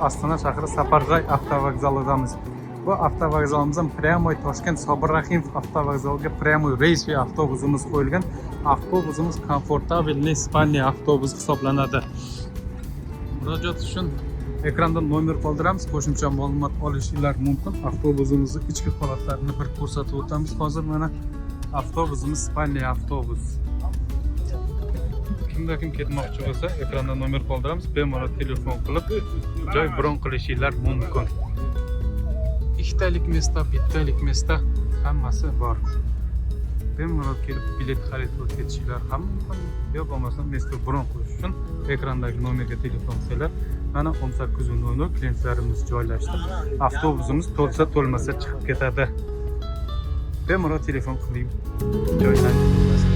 Astana shahri Saparg'ay avtovokzalidamiz. Bu avtovokzalimizdan прямой Toshkent Sobir Rahimov avtovokzaliga прямой reysli avtobusimiz qo'yilgan. Avtobusimiz komfortabilniy spalniy avtobus hisoblanadi. Murojaat uchun ekranda nomer qoldiramiz. Qo'shimcha ma'lumot olishingiz mumkin. Avtobusimizni ichki holatlarini bir ko'rsatib o'tamiz. Hozir mana avtobusimiz spalniy avtobus. Kimda kim ketmoqchi bo'lsa, ekranda nomer qoldiramiz. Bemalol telefon qilib joy bron qilishingiz mumkin. Ikkitalik mesta, bittalik mesta hammasi bor. Bemalol kelib bilet xarid qilib ketishingiz ham mumkin. Yo bo'lmasa mesta bron qilish uchun ekrandagi nomerga telefon qilinglar. Mana 18:00 klientlarimiz joylashdi. Avtobusimiz to'lsa to'lmasa chiqib ketadi. Bemalol telefon qiling. Joylantiramiz.